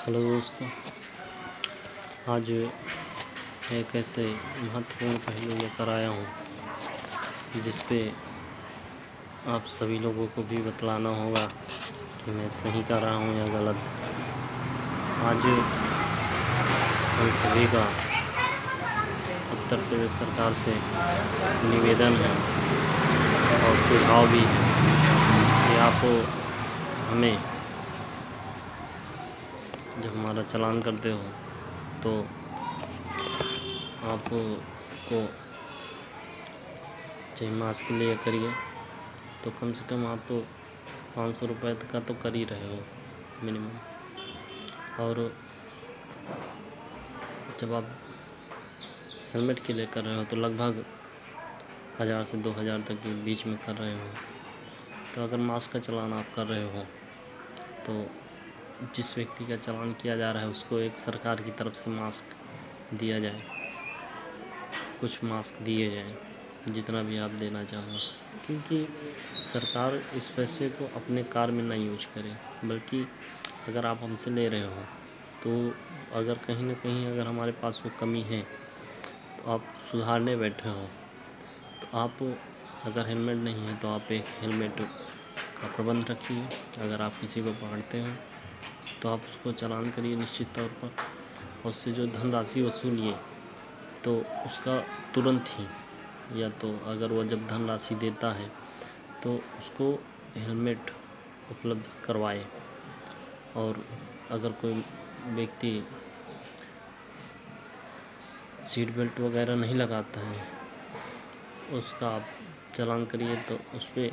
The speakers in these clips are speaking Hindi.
हेलो दोस्तों, आज एक ऐसे महत्वपूर्ण पहलू लेकर आया हूँ जिस पे आप सभी लोगों को भी बतलाना होगा कि मैं सही कर रहा हूँ या गलत। आज हम सभी का उत्तर प्रदेश सरकार से निवेदन है और सुझाव भी है कि आप हमें जब हमारा चालान करते हो तो आपको चाहे मास्क लिया करिए, तो कम से कम आप 500 रुपये का तो कर ही रहे हो मिनिमम। और जब आप हेलमेट के लिए कर रहे हो तो लगभग 1000 से 2000 तक के बीच में कर रहे हो। तो अगर मास्क का चालान आप कर रहे हो तो जिस व्यक्ति का चालान किया जा रहा है उसको एक सरकार की तरफ से मास्क दिया जाए, कुछ मास्क दिए जाएं, जितना भी आप देना चाहो, क्योंकि सरकार इस पैसे को अपने कार्य में ना यूज करे, बल्कि अगर आप हमसे ले रहे हो तो अगर कहीं ना कहीं अगर हमारे पास वो कमी है तो आप सुधारने बैठे हो, तो आप अगर हेलमेट नहीं है तो आप एक हेलमेट का प्रबंध रखिए। अगर आप किसी को पकड़ते हो तो आप उसको चालान करिए निश्चित तौर पर, और उससे जो धनराशि वसूलिए तो उसका तुरंत ही, या तो अगर वो जब धनराशि देता है तो उसको हेलमेट उपलब्ध करवाए। और अगर कोई व्यक्ति सीट बेल्ट वगैरह नहीं लगाता है उसका आप चालान करिए, तो उस पर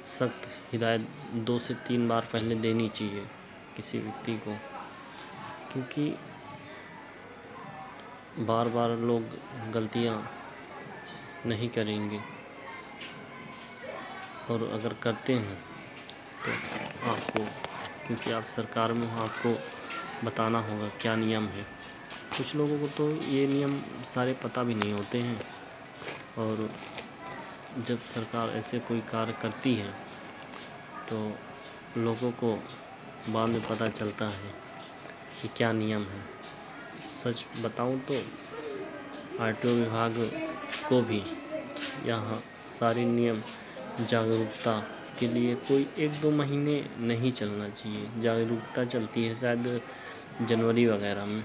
सख्त हिदायत 2 से 3 बार पहले देनी चाहिए किसी व्यक्ति को, क्योंकि बार बार लोग गलतियां नहीं करेंगे, और अगर करते हैं तो आपको, क्योंकि आप सरकार में हो, आपको बताना होगा क्या नियम है। कुछ लोगों को तो ये नियम सारे पता भी नहीं होते हैं, और जब सरकार ऐसे कोई कार्य करती है तो लोगों को बाद में पता चलता है कि क्या नियम है। सच बताऊं तो आरटीओ विभाग को भी यहाँ सारे नियम जागरूकता के लिए कोई 1-2 महीने नहीं चलना चाहिए। जागरूकता चलती है शायद जनवरी वगैरह में।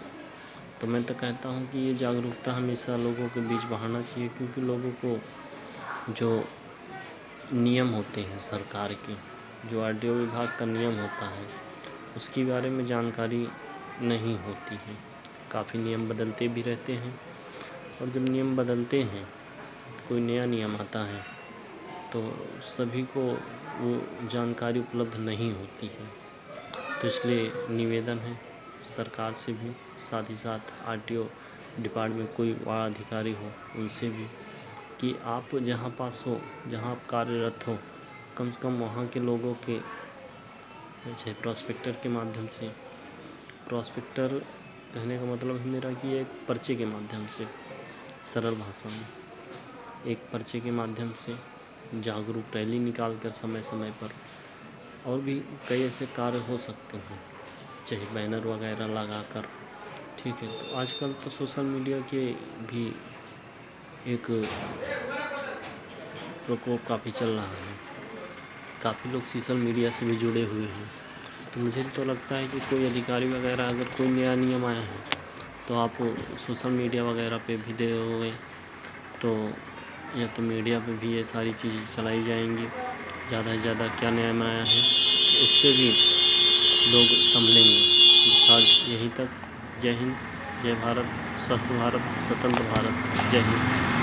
तो मैं तो कहता हूँ कि ये जागरूकता हमेशा लोगों के बीच बढ़ाना चाहिए, क्योंकि लोगों को जो नियम होते हैं सरकार के, जो आरटीओ विभाग का नियम होता है, उसके बारे में जानकारी नहीं होती है। काफ़ी नियम बदलते भी रहते हैं, और जब नियम बदलते हैं, कोई नया नियम आता है तो सभी को वो जानकारी उपलब्ध नहीं होती है। तो इसलिए निवेदन है सरकार से भी, साथ ही साथ आरटीओ डिपार्टमेंट कोई बड़ा अधिकारी हो उनसे भी, कि आप जहाँ पास हो, जहाँ आप कार्यरत हो, कम से कम वहाँ के लोगों के चाहे प्रॉस्पेक्टर के माध्यम से, प्रॉस्पेक्टर कहने का मतलब है मेरा कि एक पर्चे के माध्यम से, सरल भाषा में एक पर्चे के माध्यम से जागरूक रैली निकालकर समय समय पर, और भी कई ऐसे कार्य हो सकते हैं, चाहे बैनर वगैरह लगाकर। ठीक है, तो आजकल तो सोशल मीडिया के भी एक प्रकोप काफ़ी चल रहा है, काफ़ी लोग सोशल मीडिया से भी जुड़े हुए हैं। तो मुझे तो लगता है कि कोई अधिकारी वगैरह अगर कोई नया नियम आया है तो आप सोशल मीडिया वगैरह पे भी दोगे, तो या तो मीडिया पे भी ये सारी चीज़ें चलाई जाएंगी। ज़्यादा से ज़्यादा क्या नियम आया है तो उस पर भी लोग संभलेंगे। बस आज यहीं तक। जय हिंद, जय भारत, स्वस्थ भारत, स्वतंत्र भारत। जय हिंद।